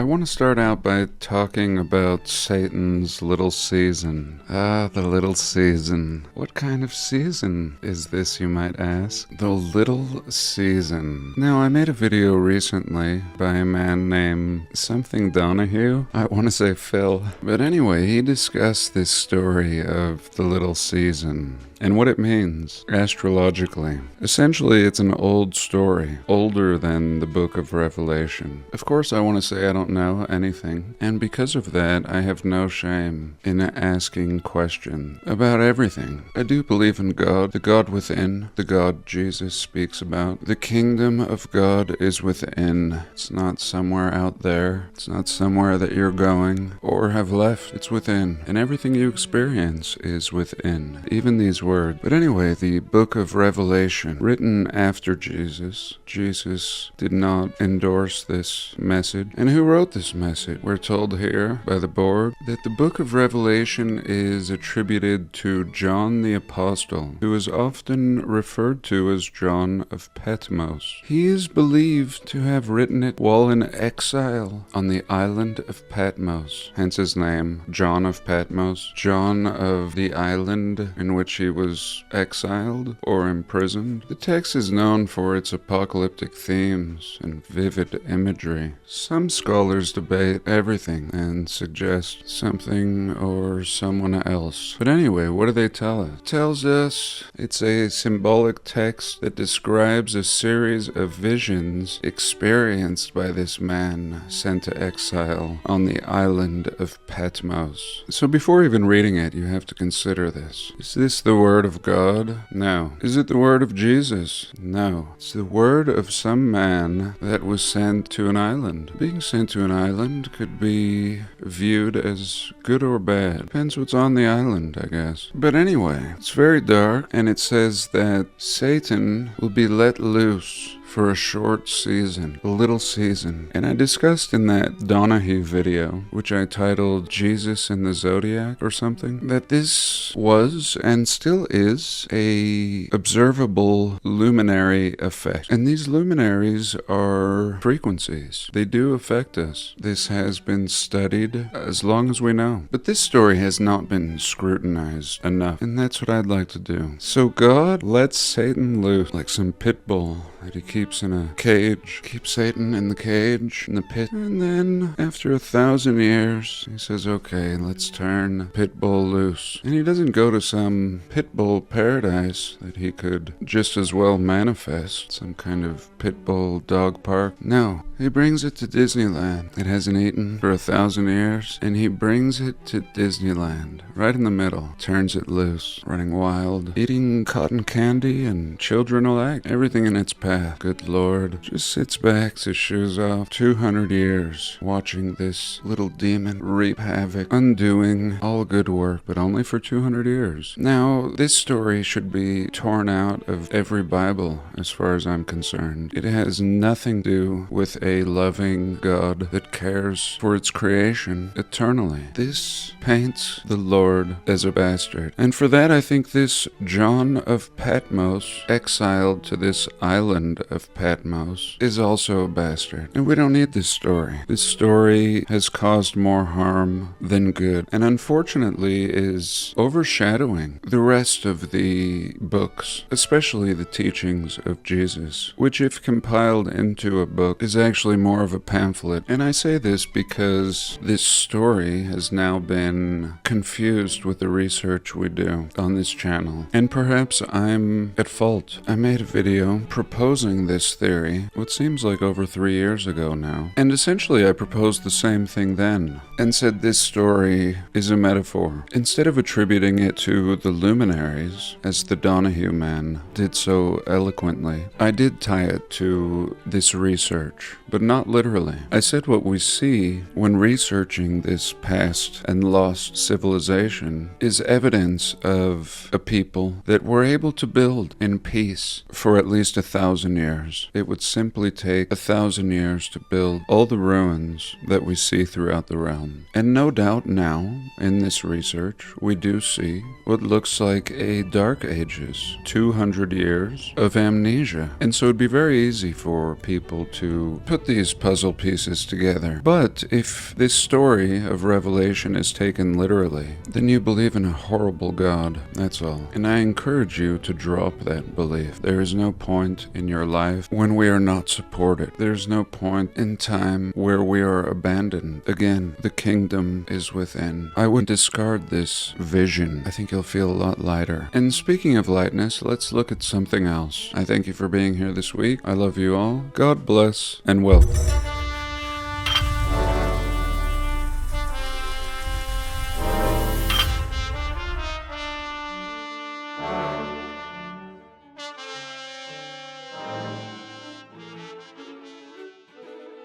I want to start out by talking about Satan's little season. The little season. What kind of season is this, you might ask? The little season. Now, I made a video recently by a man named something Donahue. I want to say Phil. But anyway, he discussed this story of the little season and what it means astrologically. Essentially, it's an old story, older than the book of Revelation. Of course, I want to say I don't know anything, and because of that, I have no shame in asking questions about everything. I do believe in God, the God within, the God Jesus speaks about. The kingdom of God is within. It's not somewhere out there. It's not somewhere that you're going or have left. It's within, and everything you experience is within, even these words. But anyway, the book of Revelation, written after Jesus. Jesus did not endorse this message. And who wrote this message? We're told here by the board that the book of Revelation is attributed to John the Apostle, who is often referred to as John of Patmos. He is believed to have written it while in exile on the island of Patmos, hence his name, John of Patmos, John of the island in which he was exiled or imprisoned. The text is known for its apocalyptic themes and vivid imagery. Some scholars debate everything and suggest something or someone else. But anyway, what do they tell us? It tells us it's a symbolic text that describes a series of visions experienced by this man sent to exile on the island of Patmos. So before even reading it, you have to consider this. Is this the word of God? No. Is it the word of Jesus? No. It's the word of some man that was sent to an island. Being sent to an island could be viewed as good or bad. Depends what's on the island, I guess. But anyway, it's very dark, and it says that Satan will be let loose for a short season, a little season. And I discussed in that Donahue video, which I titled Jesus and the Zodiac or something, that this was and still is a observable luminary effect. And these luminaries are frequencies. They do affect us. This has been studied as long as we know. But this story has not been scrutinized enough, and that's what I'd like to do. So God lets Satan loose like some pit bull that he keeps in a cage. Keeps Satan in the cage, in the pit. And then, after 1,000 years, he says, okay, let's turn pit bull loose. And he doesn't go to some pit bull paradise that he could just as well manifest, some kind of pit bull dog park. No, he brings it to Disneyland. It hasn't eaten for 1,000 years, and he brings it to Disneyland, right in the middle. Turns it loose, running wild, eating cotton candy and children alike. Everything in its path. Good Lord. Just sits back, his shoes off, 200 years, watching this little demon reap havoc, undoing all good work, but only for 200 years. Now, this story should be torn out of every Bible, as far as I'm concerned. It has nothing to do with a loving God that cares for its creation eternally. This paints the Lord as a bastard. And for that, I think this John of Patmos, exiled to this island of Patmos, is also a bastard. And we don't need this story. This story has caused more harm than good, and unfortunately is overshadowing the rest of the books, especially the teachings of Jesus, which if compiled into a book is actually more of a pamphlet. And I say this because this story has now been confused with the research we do on this channel, and perhaps I'm at fault. I made a video proposing this theory, what seems like over 3 years ago now. And essentially I proposed the same thing then, and said this story is a metaphor. Instead of attributing it to the luminaries, as the Donahue man did so eloquently, I did tie it to this research, but not literally. I said what we see when researching this past and lost civilization is evidence of a people that were able to build in peace for at least 1,000 years. years. It would simply take 1,000 years to build all the ruins that we see throughout the realm. And no doubt now, in this research, we do see what looks like a Dark Ages, 200 years of amnesia. And so it'd be very easy for people to put these puzzle pieces together. But if this story of Revelation is taken literally, then you believe in a horrible God, that's all. And I encourage you to drop that belief. There is no point in your life when we are not supported. There's no point in time where we are abandoned. Again, the kingdom is within. I would discard this vision. I think you'll feel a lot lighter. And speaking of lightness, let's look at something else. I thank you for being here this week. I love you all. God bless and welcome.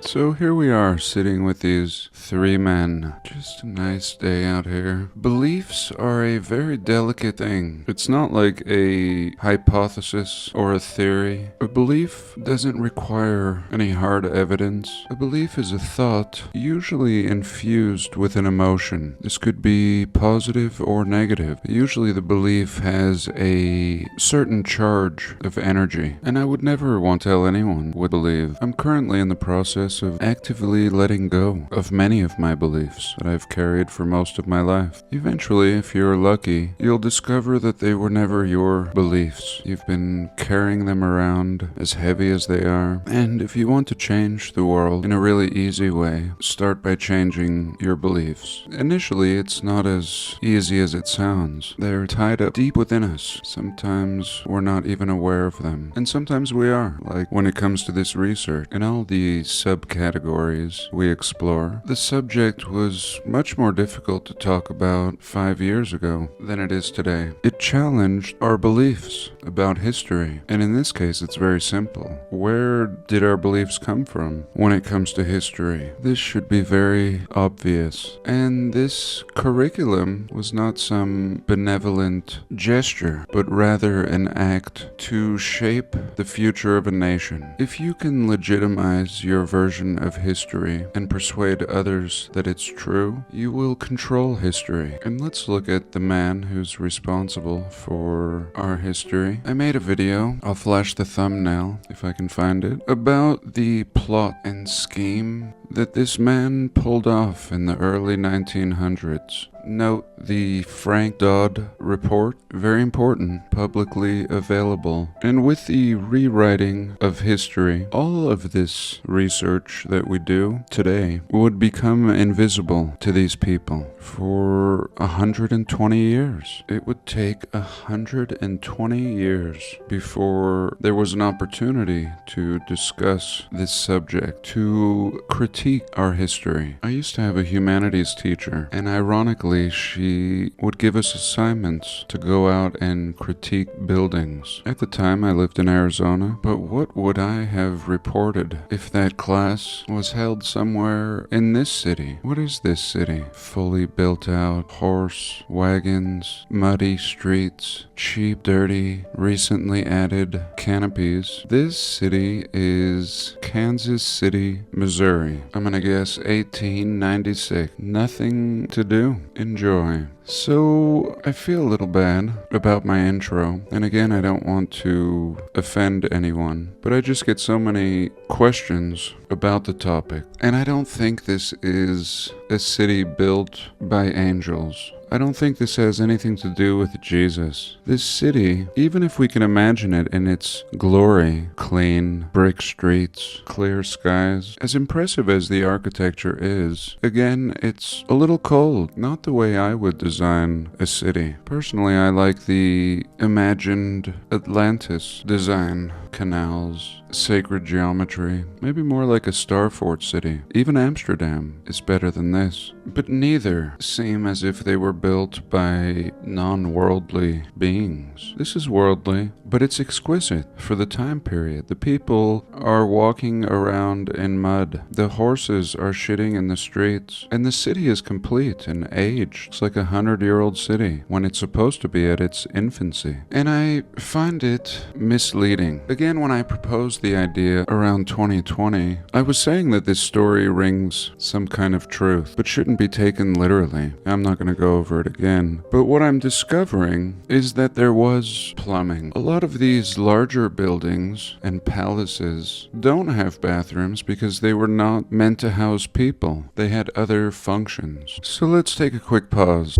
So here we are sitting with these three men. Just a nice day out here. Beliefs are a very delicate thing. It's not like a hypothesis or a theory. A belief doesn't require any hard evidence. A belief is a thought, usually infused with an emotion. This could be positive or negative. Usually the belief has a certain charge of energy. And I would never want to tell anyone what to believe. I'm currently in the process of actively letting go of many of my beliefs that I've carried for most of my life. Eventually, if you're lucky, you'll discover that they were never your beliefs. You've been carrying them around as heavy as they are. And if you want to change the world in a really easy way, start by changing your beliefs. Initially, it's not as easy as it sounds. They're tied up deep within us. Sometimes we're not even aware of them. And sometimes we are, like when it comes to this research and all the subcategories we explore. The subject was much more difficult to talk about 5 years ago than it is today. It challenged our beliefs about history, and in this case it's very simple. Where did our beliefs come from when it comes to history? This should be very obvious, and this curriculum was not some benevolent gesture, but rather an act to shape the future of a nation. If you can legitimize your version of history and persuade others that it's true, you will control history. And let's look at the man who's responsible for our history. I made a video, I'll flash the thumbnail if I can find it, about the plot and scheme that this man pulled off in the early 1900s. Note the Frank Dodd report, very important, publicly available. And with the rewriting of history, all of this research that we do today would become invisible to these people for 120 years. It would take 120 years before there was an opportunity to discuss this subject, to critique our history. I used to have a humanities teacher, and ironically, she would give us assignments to go out and critique buildings. At the time, I lived in Arizona, but what would I have reported if that class was held somewhere in this city? What is this city? Fully built out, horse, wagons, muddy streets, cheap, dirty, recently added canopies. This city is Kansas City, Missouri. I'm gonna guess 1896. Nothing to do. Enjoy. So, I feel a little bad about my intro, and again, I don't want to offend anyone, but I just get so many questions about the topic, and I don't think this is a city built by angels. I don't think this has anything to do with Jesus. This city, even if we can imagine it in its glory, clean, brick streets, clear skies, as impressive as the architecture is, again, it's a little cold, not the way I would design a city. Personally, I like the imagined Atlantis design, canals, sacred geometry, maybe more like a star fort city. Even Amsterdam is better than this. But neither seem as if they were built by non-worldly beings. This is worldly, but it's exquisite for the time period. The people are walking around in mud. The horses are shitting in the streets. And the city is complete and aged. It's like a 100-year-old city when it's supposed to be at its infancy. And I find it misleading. Again, when I proposed the idea around 2020, I was saying that this story rings some kind of truth, but shouldn't be taken literally. I'm not going to go over it again. But what I'm discovering is that there was plumbing. A lot of these larger buildings and palaces don't have bathrooms because they were not meant to house people. They had other functions. So let's take a quick pause.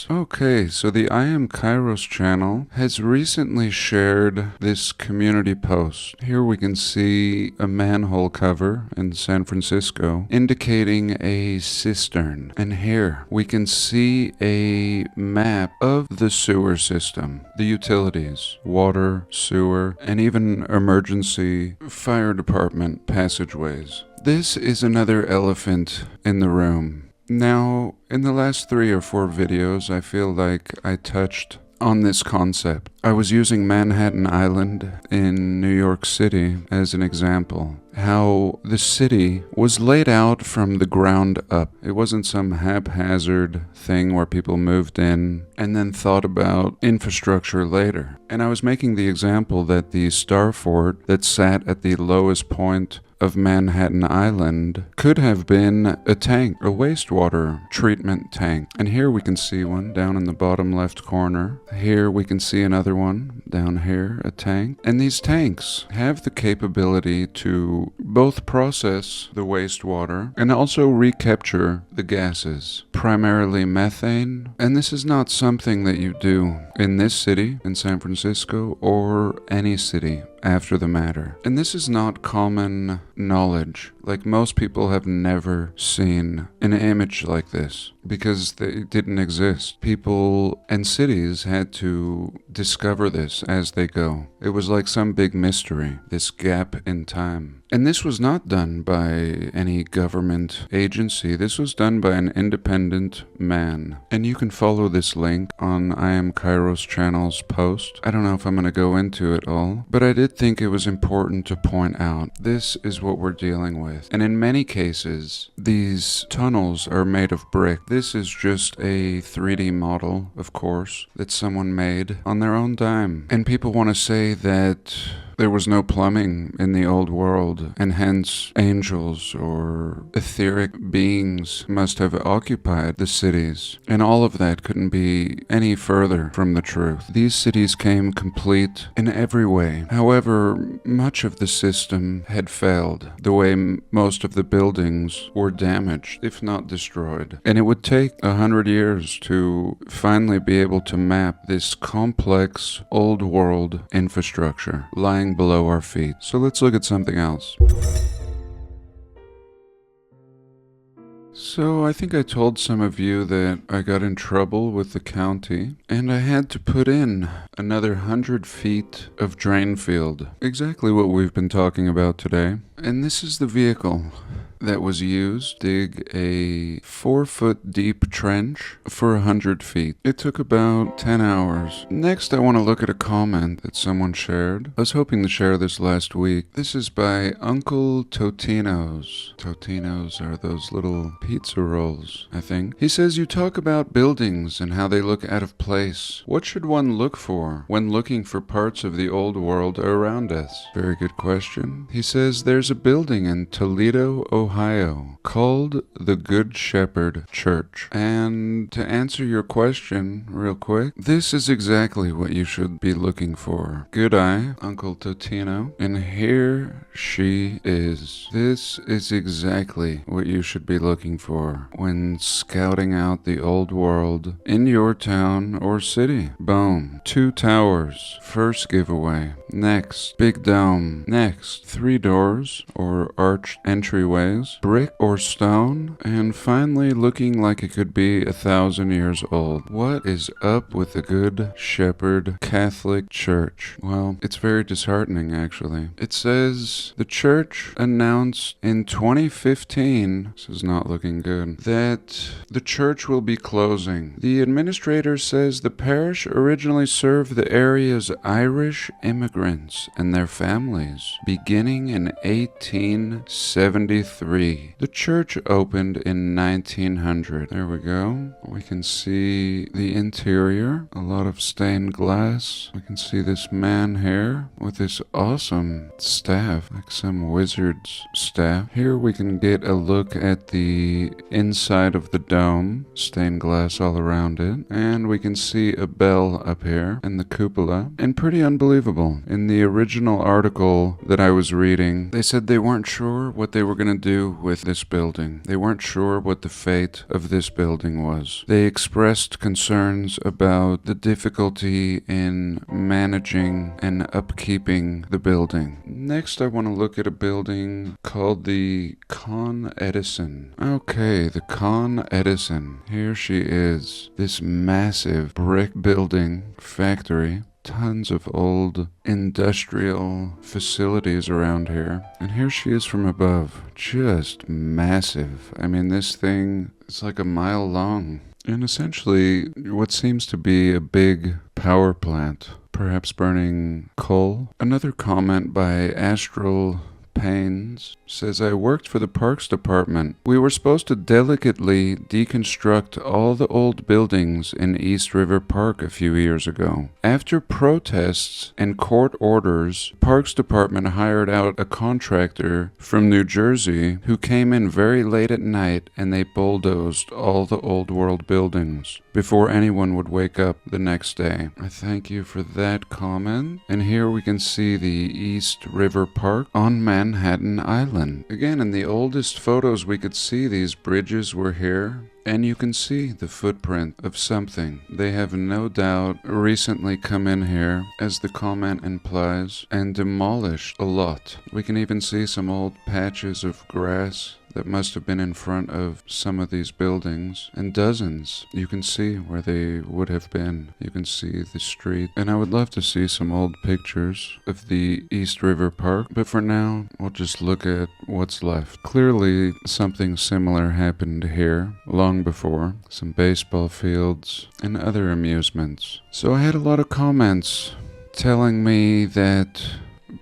Okay, so the I Am Kairos channel has recently shared this community post. Here we can see a manhole cover in San Francisco indicating a cistern. And here we can see a map of the sewer system, the utilities, water, sewer, and even emergency fire department passageways. This is another elephant in the room. Now, in the last 3 or 4 videos, I feel like I touched on this concept. I was using Manhattan Island in New York City as an example. How the city was laid out from the ground up. It wasn't some haphazard thing where people moved in and then thought about infrastructure later. And I was making the example that the Star Fort that sat at the lowest point of Manhattan Island could have been a tank, a wastewater treatment tank. And here we can see one down in the bottom left corner. Here we can see another one down here, a tank. And these tanks have the capability to both process the wastewater and also recapture the gases, primarily methane. And this is not something that you do in this city, in San Francisco, or any city after the matter. And this is not common knowledge. Like, most people have never seen an image like this because they didn't exist. People and cities had to discover this as they go. It was like some big mystery, this gap in time. And this was not done by any government agency. This was done by an independent man. And you can follow this link on I Am Kairos channel's post. I don't know if I'm going to go into it all, but I did think it was important to point out this is what we're dealing with. And in many cases, these tunnels are made of brick. This is just a 3D model, of course, that someone made on their own dime. And people want to say that there was no plumbing in the old world, and hence angels or etheric beings must have occupied the cities. And all of that couldn't be any further from the truth. These cities came complete in every way. However, much of the system had failed, the way most of the buildings were damaged, if not destroyed. And it would take 100 years to finally be able to map this complex old world infrastructure lying below our feet. So let's look at something else. So I think I told some of you that I got in trouble with the county and I had to put in another 100 feet of drain field. Exactly what we've been talking about today. And this is the vehicle that was used to dig a 4-foot deep trench for 100 feet. It took about 10 hours. Next, I want to look at a comment that someone shared. I was hoping to share this last week. This is by Uncle Totino's. Totino's are those little pizza rolls, I think. He says, you talk about buildings and how they look out of place. What should one look for when looking for parts of the old world around us? Very good question. He says, there's a building in Toledo, Ohio, called the Good Shepherd Church. And to answer your question real quick, this is exactly what you should be looking for. Good eye, Uncle Totino. And here she is. This is exactly what you should be looking for when scouting out the old world in your town or city. Boom. 2 towers. First giveaway. Next, big dome. Next, 3 doors or arched entryways, brick or stone, and finally looking like it could be 1,000 years old. What is up with the Good Shepherd Catholic Church? Well, it's very disheartening, actually. It says the church announced in 2015, this is not looking good, that the church will be closing. The administrator says the parish originally served the area's Irish immigrants and their families beginning in 1873. 1903. The church opened in 1900. There we go. We can see the interior, a lot of stained glass. We can see this man here with this awesome staff, like some wizard's staff. Here we can get a look at the inside of the dome, stained glass all around it, and we can see a bell up here and the cupola, and pretty unbelievable. In the original article that I was reading, they said they weren't sure what they were going to do with this building. They weren't sure what the fate of this building was. They expressed concerns about the difficulty in managing and upkeeping the building. Next, I want to look at a building called the Con Edison. Okay, the Con Edison. Here she is. This massive brick building factory. Tons of old industrial facilities around here. And here she is from above. Just massive. I mean, this thing is like a mile long. And essentially, what seems to be a big power plant. Perhaps burning coal. Another comment by Astral Pains says, I worked for the Parks Department. We were supposed to delicately deconstruct all the old buildings in East River Park a few years ago. After protests and court orders, the Parks Department hired out a contractor from New Jersey who came in very late at night, and they bulldozed all the old world buildings before anyone would wake up the next day. I thank you for that comment. And here we can see the East River Park on Manhattan Island. Again, in the oldest photos we could see these bridges were here. And you can see the footprint of something. They have no doubt recently come in here, as the comment implies, and demolished a lot. We can even see some old patches of grass that must have been in front of some of these buildings, and dozens. You can see where they would have been. You can see the street. And I would love to see some old pictures of the East River Park, but for now, we'll just look at what's left. Clearly, something similar happened here long before. Some baseball fields and other amusements. So I had a lot of comments telling me that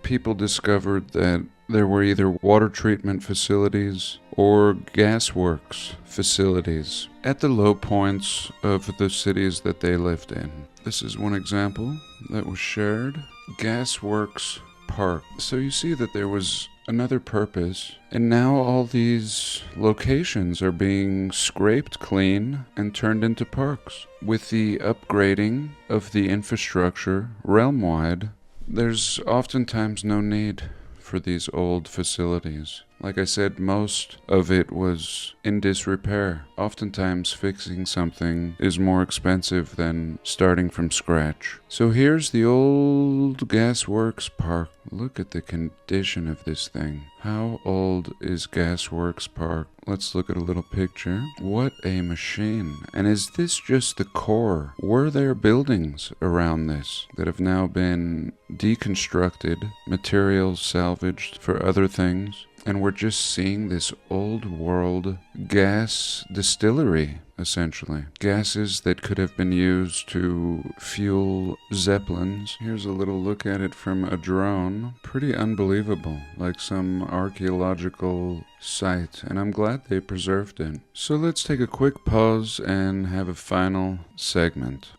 people discovered that there were either water treatment facilities or gasworks facilities at the low points of the cities that they lived in. This is one example that was shared. Gasworks Park. So you see that there was another purpose, and now all these locations are being scraped clean and turned into parks. With the upgrading of the infrastructure realm-wide, there's oftentimes no need for these old facilities. Like I said, most of it was in disrepair. Oftentimes fixing something is more expensive than starting from scratch. So here's the old Gasworks Park. Look at the condition of this thing. How old is Gasworks Park? Let's look at a little picture. What a machine. And is this just the core? Were there buildings around this that have now been deconstructed, materials salvaged for other things? And we're just seeing this old world gas distillery, essentially. Gases that could have been used to fuel zeppelins. Here's a little look at it from a drone. Pretty unbelievable, like some archaeological site, and I'm glad they preserved it. So let's take a quick pause and have a final segment.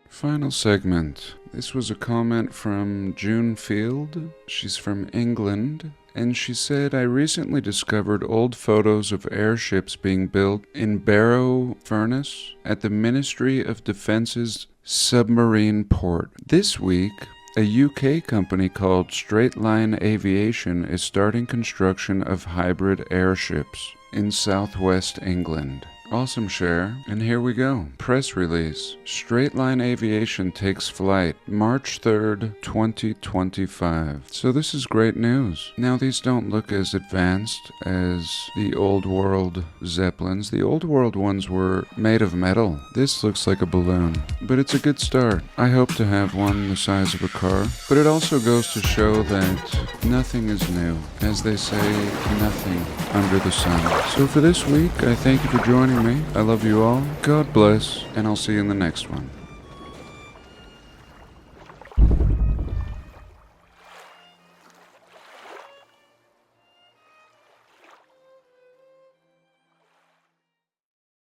Final segment. This was a comment from June Field. She's from England. And she said, I recently discovered old photos of airships being built in Barrow Furnace at the Ministry of Defence's submarine port. This week, a UK company called Straight Line Aviation is starting construction of hybrid airships in southwest England. Awesome, Cher. And here we go. Press release. Straight Line Aviation takes flight March 3rd, 2025. So this is great news. Now these don't look as advanced as the old world Zeppelins. The old world ones were made of metal. This looks like a balloon, but it's a good start. I hope to have one the size of a car, but it also goes to show that nothing is new. As they say, nothing under the sun. So for this week, I thank you for joining me. I love you all. God bless, and I'll see you in the next one.